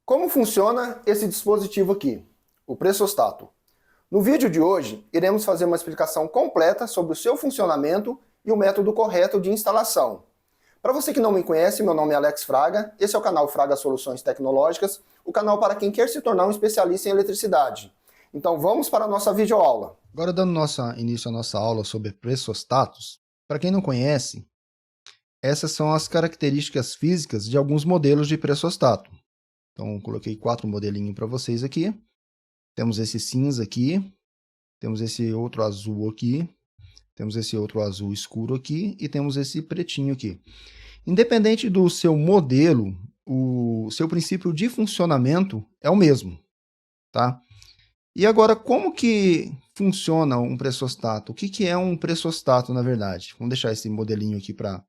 Como funciona esse dispositivo aqui, o pressostato? No vídeo de hoje, iremos fazer uma explicação completa sobre o seu funcionamento e o método correto de instalação. Para você que não me conhece, meu nome é Alex Fraga, esse é o canal Fraga Soluções Tecnológicas, o canal para quem quer se tornar um especialista em eletricidade. Então vamos para a nossa videoaula. Agora, dando início à nossa aula sobre pressostatos, para quem não conhece, essas são as características físicas de alguns modelos de pressostato. Então, coloquei 4 modelinhos para vocês aqui. Temos esse cinza aqui, temos esse outro azul aqui, temos esse outro azul escuro aqui e temos esse pretinho aqui. Independente do seu modelo, o seu princípio de funcionamento é o mesmo, tá? E agora, como que funciona um pressostato? O que é um pressostato, na verdade? Vamos deixar esse modelinho aqui para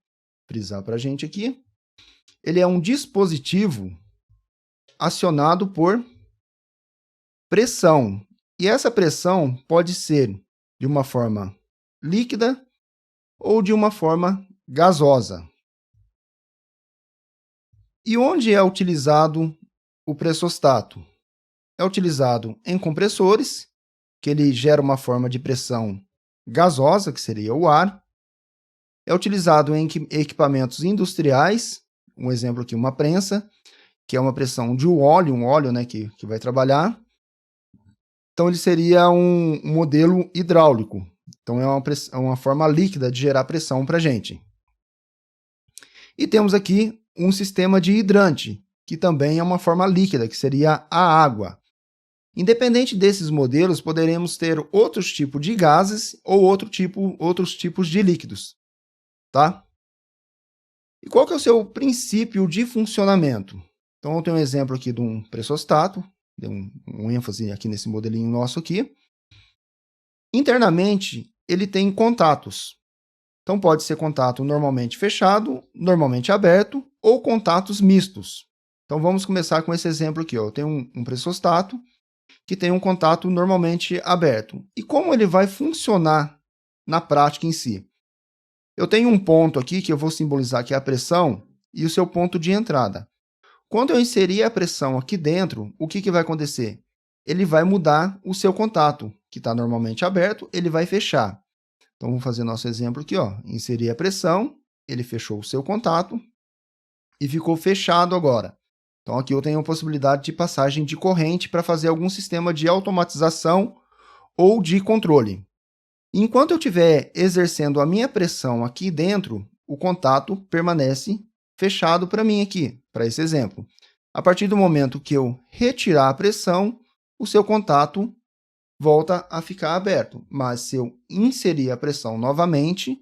frisar para a gente aqui. Ele é um dispositivo acionado por pressão. E essa pressão pode ser de uma forma líquida ou de uma forma gasosa. E onde é utilizado o pressostato? É utilizado em compressores, que ele gera uma forma de pressão gasosa, que seria o ar. É utilizado em equipamentos industriais, um exemplo aqui, uma prensa, que é uma pressão de um óleo, né, que vai trabalhar. Então, ele seria um modelo hidráulico. Então, é uma forma líquida de gerar pressão para a gente. E temos aqui um sistema de hidrante, que também é uma forma líquida, que seria a água. Independente desses modelos, poderemos ter outros tipos de gases ou outros tipos de líquidos, tá? E qual que é o seu princípio de funcionamento? Então, eu tenho um exemplo aqui de um pressostato, dei um ênfase aqui nesse modelinho nosso aqui. Internamente, ele tem contatos. Então, pode ser contato normalmente fechado, normalmente aberto ou contatos mistos. Então, vamos começar com esse exemplo aqui. Ó. Eu tenho um pressostato que tem um contato normalmente aberto. E como ele vai funcionar na prática em si? Eu tenho um ponto aqui que eu vou simbolizar que é a pressão e o seu ponto de entrada. Quando eu inserir a pressão aqui dentro, o que vai acontecer? Ele vai mudar o seu contato, que está normalmente aberto, ele vai fechar. Então, vamos fazer nosso exemplo aqui. Ó. Inserir a pressão, ele fechou o seu contato e ficou fechado agora. Então, aqui eu tenho a possibilidade de passagem de corrente para fazer algum sistema de automatização ou de controle. Enquanto eu estiver exercendo a minha pressão aqui dentro, o contato permanece fechado para mim aqui, para esse exemplo. A partir do momento que eu retirar a pressão, o seu contato volta a ficar aberto. Mas se eu inserir a pressão novamente,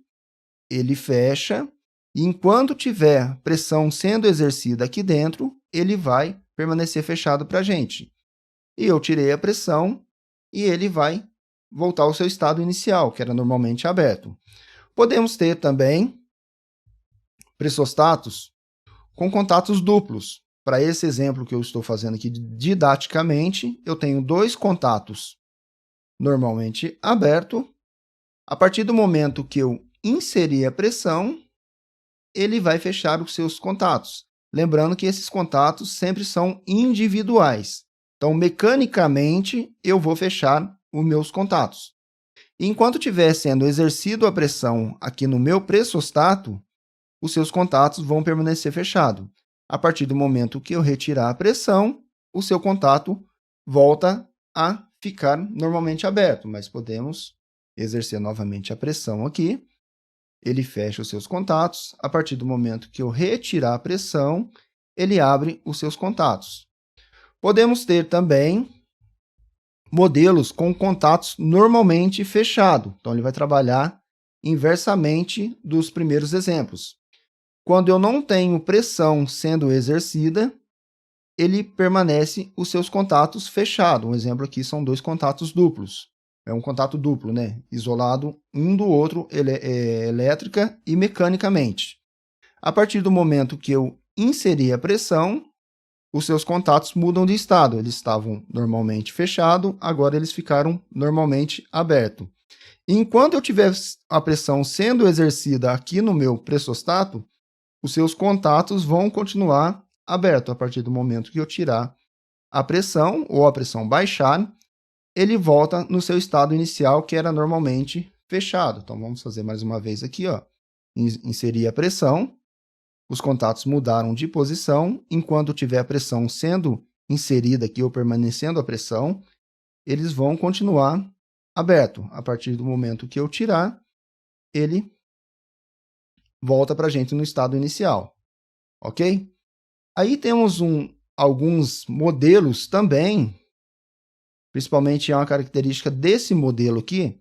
ele fecha. E enquanto tiver pressão sendo exercida aqui dentro, ele vai permanecer fechado para a gente. E eu tirei a pressão e ele vai voltar ao seu estado inicial, que era normalmente aberto. Podemos ter também pressostatos com contatos duplos. Para esse exemplo que eu estou fazendo aqui didaticamente, eu tenho 2 contatos normalmente abertos. A partir do momento que eu inserir a pressão, ele vai fechar os seus contatos. Lembrando que esses contatos sempre são individuais. Então, mecanicamente, eu vou fechar os meus contatos. Enquanto estiver sendo exercido a pressão aqui no meu pressostato, os seus contatos vão permanecer fechados. A partir do momento que eu retirar a pressão, o seu contato volta a ficar normalmente aberto, mas podemos exercer novamente a pressão aqui. Ele fecha os seus contatos. A partir do momento que eu retirar a pressão, ele abre os seus contatos. Podemos ter também modelos com contatos normalmente fechados. Então, ele vai trabalhar inversamente dos primeiros exemplos. Quando eu não tenho pressão sendo exercida, ele permanece os seus contatos fechados. Um exemplo aqui são 2 contatos duplos. É um contato duplo, né? Isolado um do outro elétrica e mecanicamente. A partir do momento que eu inserir a pressão, os seus contatos mudam de estado. Eles estavam normalmente fechados, agora eles ficaram normalmente abertos. Enquanto eu tiver a pressão sendo exercida aqui no meu pressostato, os seus contatos vão continuar abertos a partir do momento que eu tirar a pressão, ou a pressão baixar, ele volta no seu estado inicial, que era normalmente fechado. Então, vamos fazer mais uma vez aqui, ó. Inserir a pressão, os contatos mudaram de posição, enquanto tiver a pressão sendo inserida aqui, ou permanecendo a pressão, eles vão continuar aberto. A partir do momento que eu tirar, ele volta para a gente no estado inicial, ok? Aí temos alguns modelos também, principalmente é uma característica desse modelo aqui,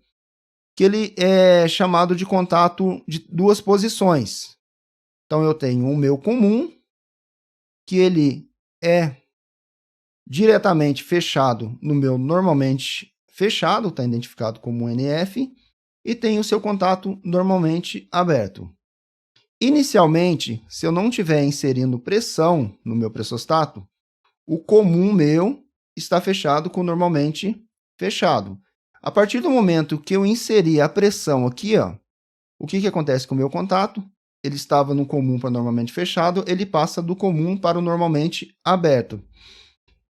que ele é chamado de contato de duas posições. Então, eu tenho o meu comum, que ele é diretamente fechado no meu normalmente fechado, está identificado como NF, e tem o seu contato normalmente aberto. Inicialmente, se eu não estiver inserindo pressão no meu pressostato, o comum meu está fechado com normalmente fechado. A partir do momento que eu inserir a pressão aqui, ó, o que acontece com o meu contato? Ele estava no comum para normalmente fechado, ele passa do comum para o normalmente aberto.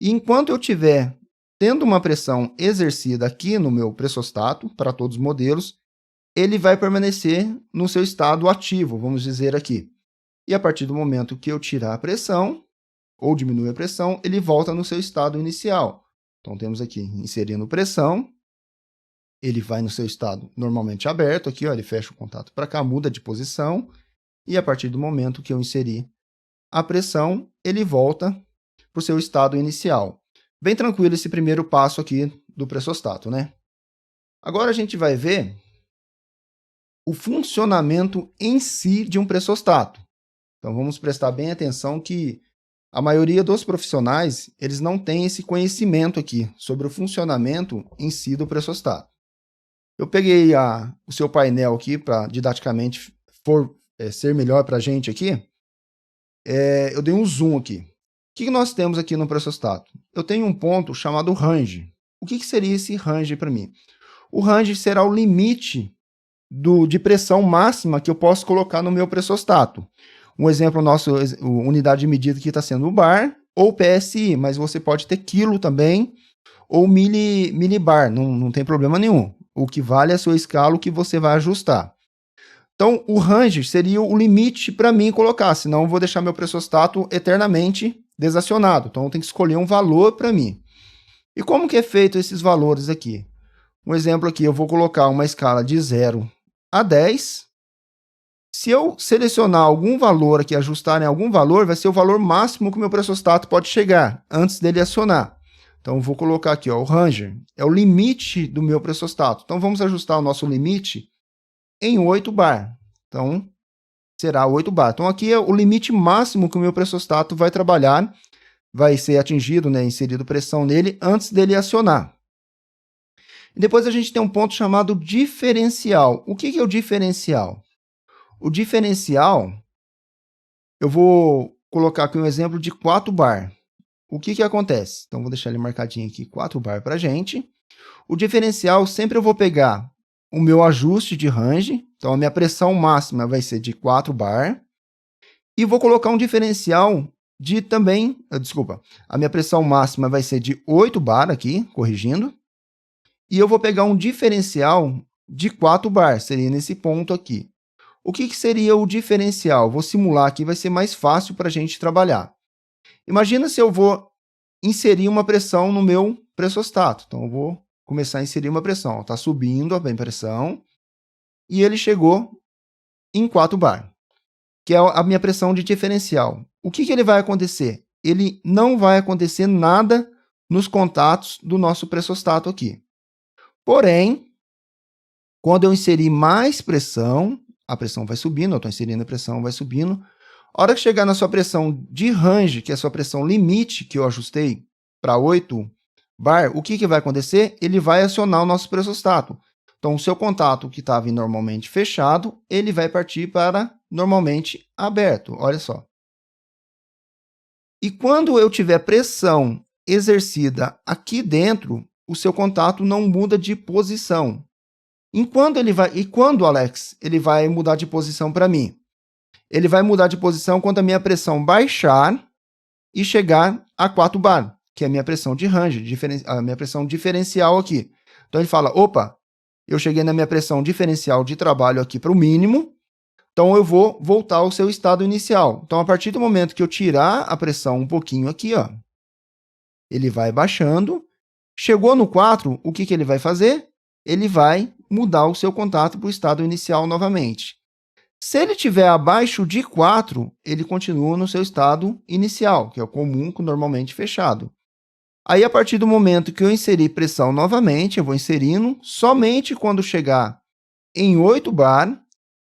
E enquanto eu estiver tendo uma pressão exercida aqui no meu pressostato, para todos os modelos, ele vai permanecer no seu estado ativo, vamos dizer aqui. E a partir do momento que eu tirar a pressão, ou diminuir a pressão, ele volta no seu estado inicial. Então, temos aqui, inserindo pressão, ele vai no seu estado normalmente aberto, aqui, ó, ele fecha o contato para cá, muda de posição, e a partir do momento que eu inserir a pressão, ele volta para o seu estado inicial. Bem tranquilo esse primeiro passo aqui do pressostato, né? Agora a gente vai ver o funcionamento em si de um pressostato. Então, vamos prestar bem atenção que a maioria dos profissionais, eles não têm esse conhecimento aqui sobre o funcionamento em si do pressostato. Eu peguei o seu painel aqui para didaticamente ser melhor para a gente aqui. Eu dei um zoom aqui. O que nós temos aqui no pressostato? Eu tenho um ponto chamado range. O que seria esse range para mim? O range será o limite de pressão máxima que eu posso colocar no meu pressostato. Um exemplo nosso, unidade de medida que está sendo o bar ou PSI, mas você pode ter quilo também ou milibar, não tem problema nenhum. O que vale é a sua escala, o que você vai ajustar. Então, o range seria o limite para mim colocar, senão eu vou deixar meu pressostato eternamente desacionado. Então, eu tenho que escolher um valor para mim. E como que é feito esses valores aqui? Um exemplo aqui, eu vou colocar uma escala de 0 a 10. Se eu selecionar algum valor aqui, ajustar em algum valor, vai ser o valor máximo que o meu pressostato pode chegar, antes dele acionar. Então, eu vou colocar aqui, ó, o range, é o limite do meu pressostato. Então, vamos ajustar o nosso limite em 8 bar. Então, será 8 bar. Então, aqui é o limite máximo que o meu pressostato vai trabalhar, vai ser atingido, né, inserido pressão nele, antes dele acionar. E depois a gente tem um ponto chamado diferencial. O que é o diferencial? O diferencial, eu vou colocar aqui um exemplo de 4 bar. O que acontece? Então, vou deixar ele marcadinho aqui, 4 bar para a gente. O diferencial, sempre eu vou pegar o meu ajuste de range. Então, a minha pressão máxima vai ser de 4 bar. E vou colocar um diferencial de também... a minha pressão máxima vai ser de 8 bar aqui, corrigindo. E eu vou pegar um diferencial de 4 bar, seria nesse ponto aqui. O que seria o diferencial? Vou simular aqui, vai ser mais fácil para a gente trabalhar. Imagina se eu vou inserir uma pressão no meu pressostato. Então, eu vou começar a inserir uma pressão. Está subindo a pressão e ele chegou em 4 bar, que é a minha pressão de diferencial. O que ele vai acontecer? Ele não vai acontecer nada nos contatos do nosso pressostato aqui. Porém, quando eu inserir mais pressão, a pressão vai subindo, eu estou inserindo a pressão, vai subindo. A hora que chegar na sua pressão de range, que é a sua pressão limite, que eu ajustei para 8 bar, o que vai acontecer? Ele vai acionar o nosso pressostato. Então, o seu contato que estava normalmente fechado, ele vai partir para normalmente aberto. Olha só. E quando eu tiver pressão exercida aqui dentro, o seu contato não muda de posição. E quando, Alex, ele vai mudar de posição para mim? Ele vai mudar de posição quando a minha pressão baixar e chegar a 4 bar. que é a minha pressão de range, a minha pressão diferencial aqui. Então, ele fala, opa, eu cheguei na minha pressão diferencial de trabalho aqui para o mínimo, então eu vou voltar ao seu estado inicial. Então, a partir do momento que eu tirar a pressão um pouquinho aqui, ó, ele vai baixando. Chegou no 4, o que ele vai fazer? Ele vai mudar o seu contato para o estado inicial novamente. Se ele estiver abaixo de 4, ele continua no seu estado inicial, que é o comum, normalmente fechado. Aí, a partir do momento que eu inserir pressão novamente, eu vou inserindo, somente quando chegar em 8 bar,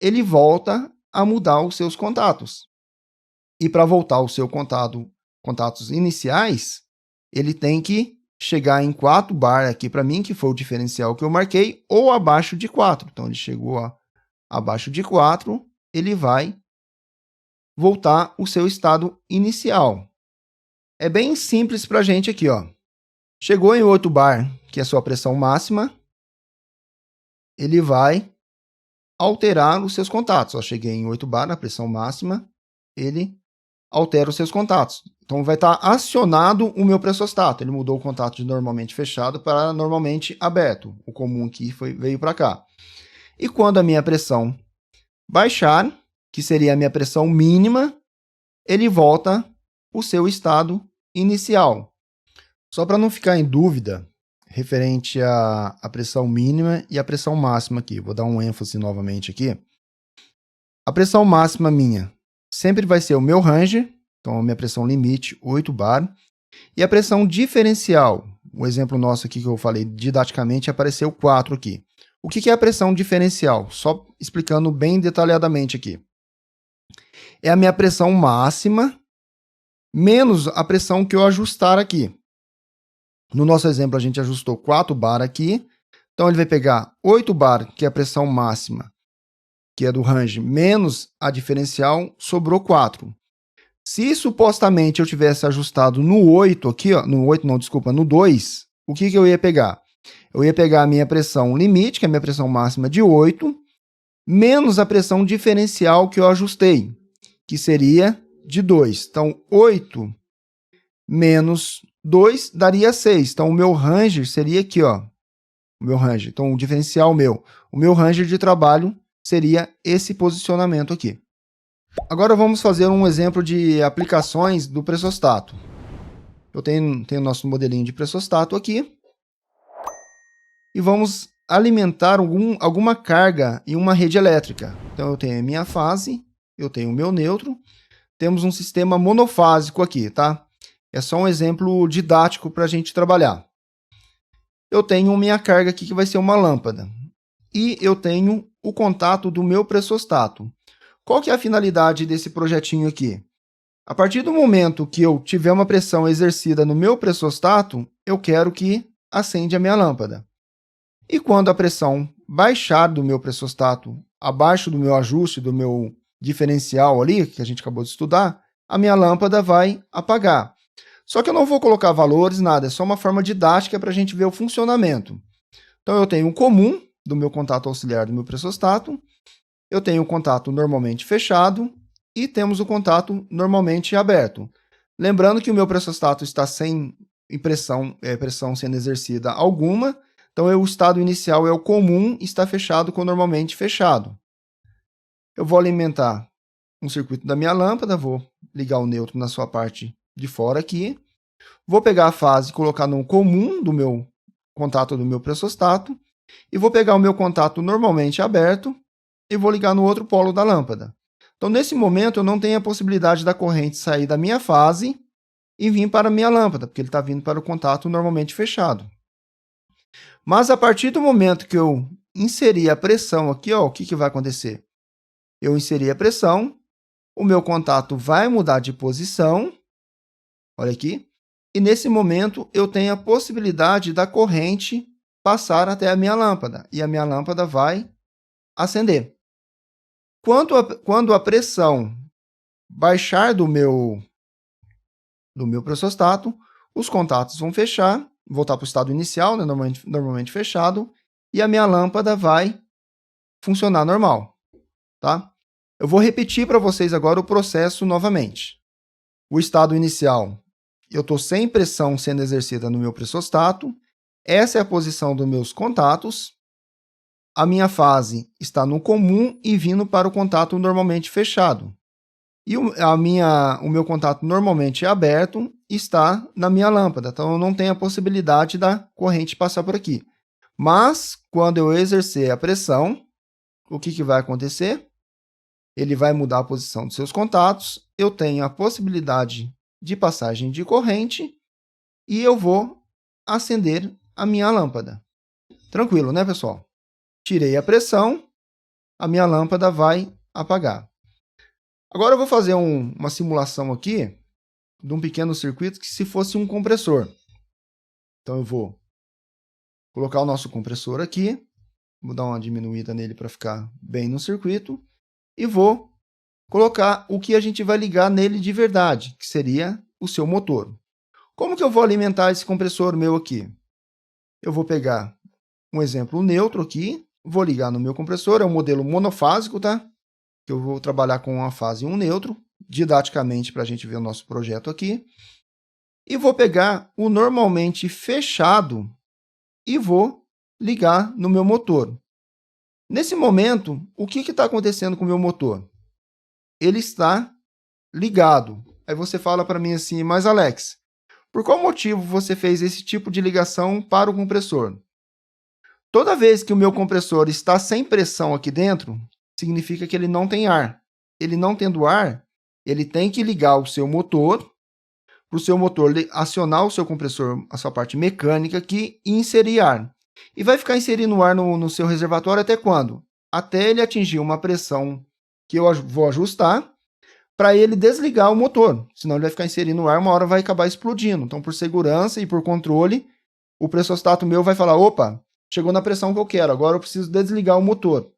ele volta a mudar os seus contatos. E para voltar ao seu contatos iniciais, ele tem que chegar em 4 bar aqui para mim, que foi o diferencial que eu marquei, ou abaixo de 4. Então, ele chegou abaixo de 4, ele vai voltar o seu estado inicial. É bem simples para a gente aqui, ó. Chegou em 8 bar, que é a sua pressão máxima, ele vai alterar os seus contatos. Ó, cheguei em 8 bar, a pressão máxima, ele altera os seus contatos. Então, vai estar acionado o meu pressostato. Ele mudou o contato de normalmente fechado para normalmente aberto. O comum aqui veio para cá. E quando a minha pressão baixar, que seria a minha pressão mínima, ele volta o seu estado inicial. Só para não ficar em dúvida, referente à pressão mínima e à pressão máxima aqui. Vou dar um ênfase novamente aqui. A pressão máxima minha sempre vai ser o meu range, então a minha pressão limite, 8 bar. E a pressão diferencial, o exemplo nosso aqui que eu falei didaticamente, apareceu 4 aqui. O que é a pressão diferencial? Só explicando bem detalhadamente aqui. É a minha pressão máxima menos a pressão que eu ajustar aqui. No nosso exemplo, a gente ajustou 4 bar aqui. Então, ele vai pegar 8 bar, que é a pressão máxima, que é do range, menos a diferencial, sobrou 4. Se supostamente eu tivesse ajustado no 8 aqui, ó, no 8 não, desculpa, no 2, o que eu ia pegar? Eu ia pegar a minha pressão limite, que é a minha pressão máxima de 8, menos a pressão diferencial que eu ajustei, que seria de 2. Então, 8 menos 2 daria 6. Então, o meu range seria aqui, ó. O meu range. Então, o diferencial o meu range de trabalho seria esse posicionamento aqui. Agora, vamos fazer um exemplo de aplicações do pressostato. Eu tenho o nosso modelinho de pressostato aqui. E vamos alimentar alguma carga em uma rede elétrica. Então, eu tenho a minha fase, eu tenho o meu neutro. Temos um sistema monofásico aqui, tá? É só um exemplo didático para a gente trabalhar. Eu tenho minha carga aqui que vai ser uma lâmpada. E eu tenho o contato do meu pressostato. Qual que é a finalidade desse projetinho aqui? A partir do momento que eu tiver uma pressão exercida no meu pressostato, eu quero que acenda a minha lâmpada. E quando a pressão baixar do meu pressostato abaixo do meu ajuste, do meu diferencial ali, que a gente acabou de estudar, a minha lâmpada vai apagar. Só que eu não vou colocar valores, nada, é só uma forma didática para a gente ver o funcionamento. Então, eu tenho um comum do meu contato auxiliar do meu pressostato, eu tenho o contato normalmente fechado e temos o contato normalmente aberto. Lembrando que o meu pressostato está sem pressão sendo exercida alguma, então o estado inicial é o comum, está fechado com normalmente fechado. Eu vou alimentar um circuito da minha lâmpada, vou ligar o neutro na sua parte de fora aqui, vou pegar a fase e colocar no comum do meu contato do meu pressostato, e vou pegar o meu contato normalmente aberto e vou ligar no outro polo da lâmpada. Então, nesse momento, eu não tenho a possibilidade da corrente sair da minha fase e vir para a minha lâmpada, porque ele está vindo para o contato normalmente fechado. Mas, a partir do momento que eu inserir a pressão aqui, ó, o que vai acontecer? Eu inseri a pressão, o meu contato vai mudar de posição, olha aqui, e nesse momento eu tenho a possibilidade da corrente passar até a minha lâmpada, e a minha lâmpada vai acender. Quando a pressão baixar do meu pressostato, os contatos vão fechar, voltar para o estado inicial, né, normalmente fechado, e a minha lâmpada vai funcionar normal. Tá? Eu vou repetir para vocês agora o processo novamente. O estado inicial, eu estou sem pressão sendo exercida no meu pressostato. Essa é a posição dos meus contatos. A minha fase está no comum e vindo para o contato normalmente fechado. E o meu contato normalmente aberto está na minha lâmpada. Então, eu não tenho a possibilidade da corrente passar por aqui. Mas, quando eu exercer a pressão, o que vai acontecer? Ele vai mudar a posição dos seus contatos. Eu tenho a possibilidade de passagem de corrente e eu vou acender a minha lâmpada. Tranquilo, né, pessoal? Tirei a pressão, a minha lâmpada vai apagar. Agora eu vou fazer uma simulação aqui de um pequeno circuito que se fosse um compressor. Então eu vou colocar o nosso compressor aqui, vou dar uma diminuída nele para ficar bem no circuito e vou colocar o que a gente vai ligar nele de verdade, que seria o seu motor. Como que eu vou alimentar esse compressor meu aqui? Eu vou pegar um exemplo neutro aqui, vou ligar no meu compressor, é um modelo monofásico, tá? Que eu vou trabalhar com uma fase e um neutro, didaticamente para a gente ver o nosso projeto aqui. E vou pegar o normalmente fechado e vou ligar no meu motor. Nesse momento, o que está acontecendo com o meu motor? Ele está ligado. Aí você fala para mim assim, mas Alex, por qual motivo você fez esse tipo de ligação para o compressor? Toda vez que o meu compressor está sem pressão aqui dentro, significa que ele não tem ar. Ele não tendo ar, ele tem que ligar o seu motor, para o seu motor acionar o seu compressor, a sua parte mecânica aqui, e inserir ar. E vai ficar inserindo ar no seu reservatório até quando? Até ele atingir uma pressão que eu vou ajustar para ele desligar o motor. Senão ele vai ficar inserindo ar, uma hora vai acabar explodindo. Então, por segurança e por controle, o pressostato meu vai falar, opa, chegou na pressão que eu quero, agora eu preciso desligar o motor.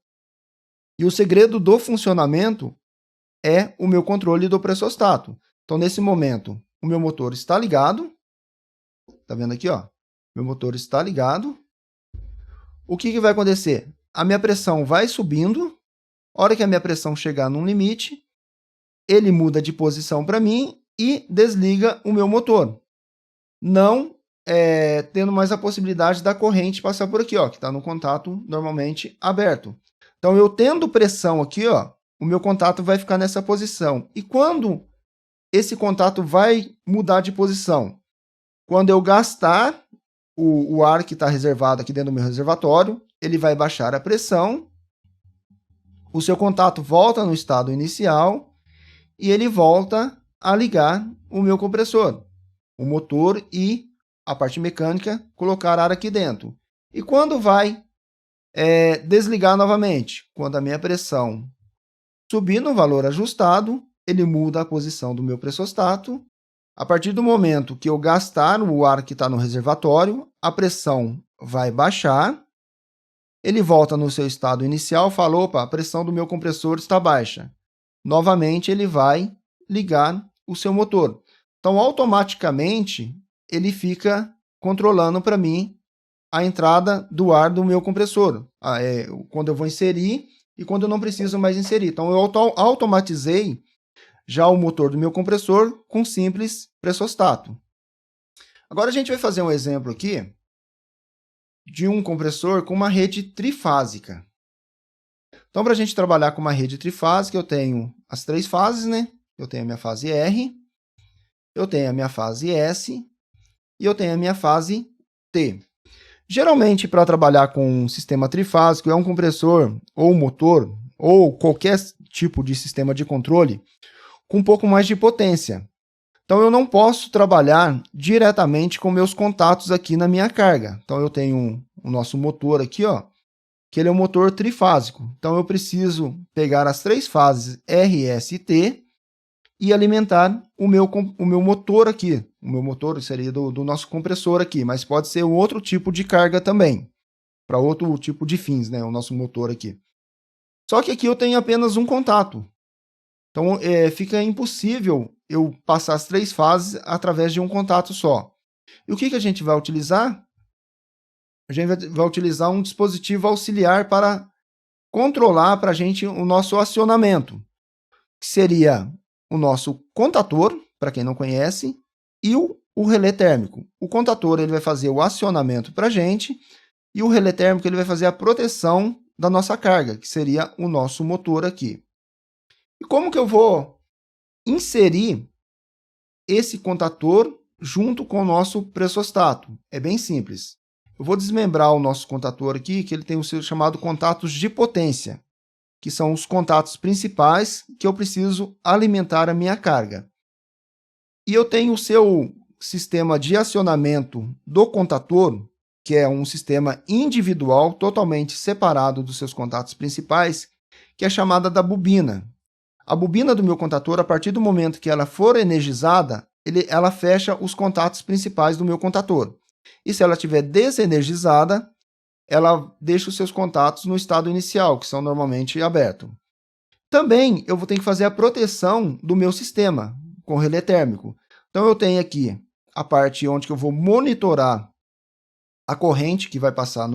E o segredo do funcionamento é o meu controle do pressostato. Então, nesse momento, o meu motor está ligado. Tá vendo aqui, ó? Meu motor está ligado. O que vai acontecer? A minha pressão vai subindo. A hora que a minha pressão chegar num limite, ele muda de posição para mim e desliga o meu motor. Não tendo mais a possibilidade da corrente passar por aqui, ó, que está no contato normalmente aberto. Então, eu tendo pressão aqui, ó, o meu contato vai ficar nessa posição. E quando esse contato vai mudar de posição? Quando eu gastar o ar que está reservado aqui dentro do meu reservatório, ele vai baixar a pressão, o seu contato volta no estado inicial e ele volta a ligar o meu compressor, o motor e a parte mecânica, colocar ar aqui dentro. E quando vai desligar novamente? Quando a minha pressão subir no valor ajustado, ele muda a posição do meu pressostato. A partir do momento que eu gastar o ar que está no reservatório, a pressão vai baixar. Ele volta no seu estado inicial, fala, opa, a pressão do meu compressor está baixa. Novamente, ele vai ligar o seu motor. Então, automaticamente, ele fica controlando para mim a entrada do ar do meu compressor. Quando eu vou inserir e quando eu não preciso mais inserir. Então, eu automatizei já o motor do meu compressor com simples pressostato. Agora, a gente vai fazer um exemplo aqui de um compressor com uma rede trifásica. Então, para a gente trabalhar com uma rede trifásica, eu tenho as três fases, né? Eu tenho a minha fase R, eu tenho a minha fase S e eu tenho a minha fase T. Geralmente, para trabalhar com um sistema trifásico, é um compressor ou um motor ou qualquer tipo de sistema de controle com um pouco mais de potência. Então, eu não posso trabalhar diretamente com meus contatos aqui na minha carga. Então, eu tenho o nosso motor aqui, ó, que ele é um motor trifásico. Então, eu preciso pegar as três fases R, S e T e alimentar o meu motor aqui. O meu motor seria do nosso compressor aqui, mas pode ser um outro tipo de carga também, para outro tipo de fins, né? O nosso motor aqui. Só que aqui eu tenho apenas um contato. Então, fica impossível eu passar as três fases através de um contato só. E o que a gente vai utilizar? A gente vai utilizar um dispositivo auxiliar para controlar para a gente o nosso acionamento, que seria o nosso contator, para quem não conhece, e o o relé térmico. O contator ele vai fazer o acionamento para a gente e o relé térmico ele vai fazer a proteção da nossa carga, que seria o nosso motor aqui. E como que eu vou inserir esse contator junto com o nosso pressostato? É bem simples. Eu vou desmembrar o nosso contator aqui, que ele tem o seu chamado contatos de potência, que são os contatos principais que eu preciso alimentar a minha carga. E eu tenho o seu sistema de acionamento do contator, que é um sistema individual, totalmente separado dos seus contatos principais, que é chamada da bobina. A bobina do meu contator, a partir do momento que ela for energizada, ela fecha os contatos principais do meu contator. E se ela estiver desenergizada, ela deixa os seus contatos no estado inicial, que são normalmente abertos. Também eu vou ter que fazer a proteção do meu sistema com relé térmico. Então eu tenho aqui a parte onde eu vou monitorar a corrente que vai passar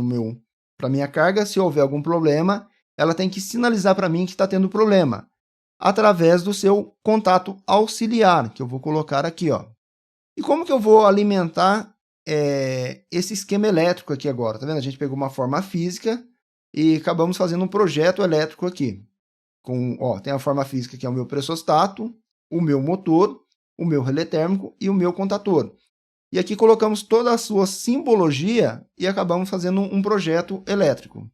para a minha carga. Se houver algum problema, ela tem que sinalizar para mim que está tendo problema, através do seu contato auxiliar, que eu vou colocar aqui. Ó. E como que eu vou alimentar esse esquema elétrico aqui agora? Tá vendo? A gente pegou uma forma física e acabamos fazendo um projeto elétrico aqui. Tem a forma física que é o meu pressostato, o meu motor, o meu relé térmico e o meu contator. E aqui colocamos toda a sua simbologia e acabamos fazendo um projeto elétrico.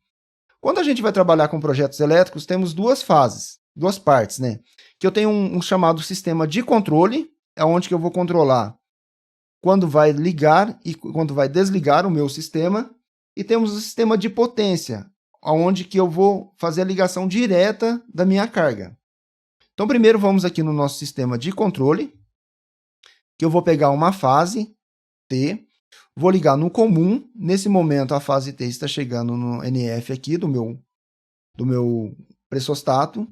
Quando a gente vai trabalhar com projetos elétricos, temos duas partes, né? Que eu tenho um chamado sistema de controle, é onde que eu vou controlar quando vai ligar e quando vai desligar o meu sistema. E temos o sistema de potência, onde que eu vou fazer a ligação direta da minha carga. Então, primeiro vamos aqui no nosso sistema de controle, que eu vou pegar uma fase T, vou ligar no comum. Nesse momento, a fase T está chegando no NF aqui do meu pressostato.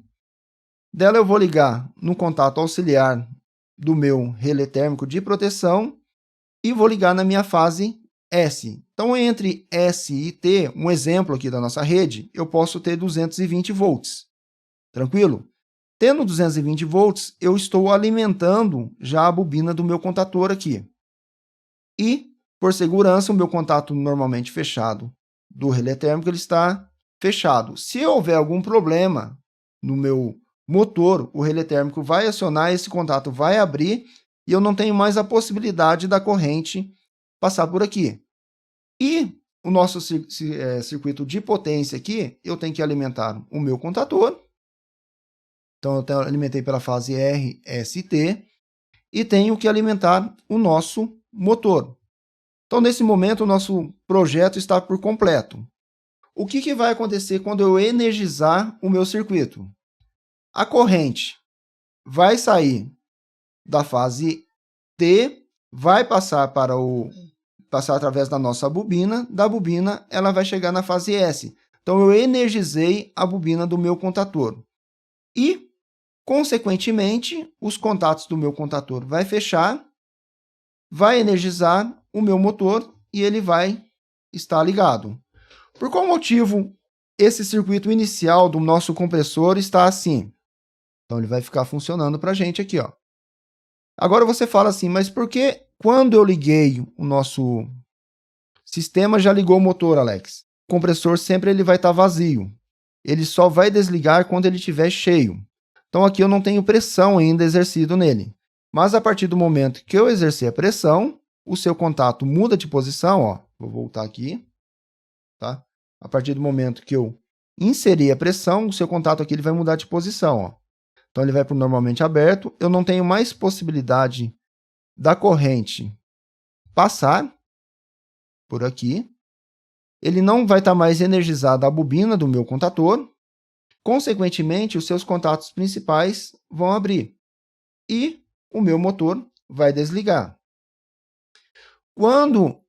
Dela eu vou ligar no contato auxiliar do meu relé térmico de proteção e vou ligar na minha fase S. Então, entre S e T, um exemplo aqui da nossa rede, eu posso ter 220 volts. Tranquilo? Tendo 220 volts, eu estou alimentando já a bobina do meu contator aqui. E, por segurança, o meu contato normalmente fechado do relé térmico ele está fechado. Se houver algum problema no meu motor, o relé térmico vai acionar, esse contato vai abrir e eu não tenho mais a possibilidade da corrente passar por aqui. E o nosso circuito de potência aqui, eu tenho que alimentar o meu contator. Então, eu alimentei pela fase R, S e T. E tenho que alimentar o nosso motor. Então, nesse momento, o nosso projeto está por completo. O que vai acontecer quando eu energizar o meu circuito? A corrente vai sair da fase T, vai passar através da nossa bobina. Da bobina, ela vai chegar na fase S. Então, eu energizei a bobina do meu contator. E, consequentemente, os contatos do meu contator vai fechar, vai energizar o meu motor e ele vai estar ligado. Por qual motivo esse circuito inicial do nosso compressor está assim? Então, ele vai ficar funcionando para a gente aqui. Ó. Agora você fala assim, mas por que quando eu liguei o nosso sistema já ligou o motor, Alex? O compressor sempre ele vai estar vazio. Ele só vai desligar quando ele estiver cheio. Então, aqui eu não tenho pressão ainda exercido nele. Mas, a partir do momento que eu exercer a pressão, o seu contato muda de posição. Ó. Vou voltar aqui. Tá? A partir do momento que eu inserir a pressão, o seu contato aqui ele vai mudar de posição. Ó. Então, ele vai para o normalmente aberto. Eu não tenho mais possibilidade da corrente passar por aqui. Ele não vai estar mais energizada a bobina do meu contator. Consequentemente, os seus contatos principais vão abrir e o meu motor vai desligar. Quando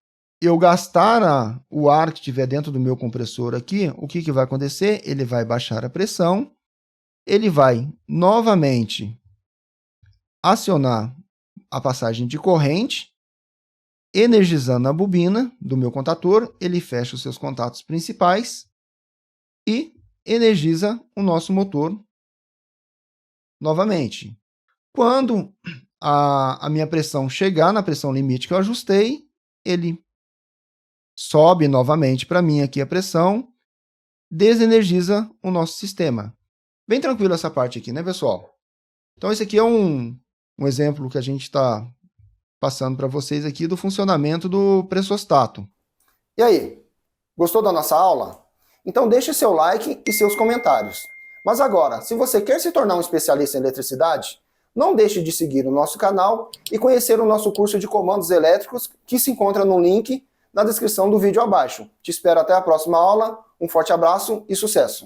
eu gastar o ar que estiver dentro do meu compressor aqui, o que vai acontecer? Ele vai baixar a pressão, ele vai novamente acionar a passagem de corrente, energizando a bobina do meu contator, ele fecha os seus contatos principais e energiza o nosso motor novamente. Quando a minha pressão chegar na pressão limite que eu ajustei, ele sobe novamente para mim aqui a pressão, desenergiza o nosso sistema. Bem tranquilo essa parte aqui, né, pessoal? Então, esse aqui é um exemplo que a gente está passando para vocês aqui do funcionamento do pressostato. E aí, gostou da nossa aula? Então deixe seu like e seus comentários. Mas agora, se você quer se tornar um especialista em eletricidade, não deixe de seguir o nosso canal e conhecer o nosso curso de comandos elétricos que se encontra no link na descrição do vídeo abaixo. Te espero até a próxima aula, um forte abraço e sucesso!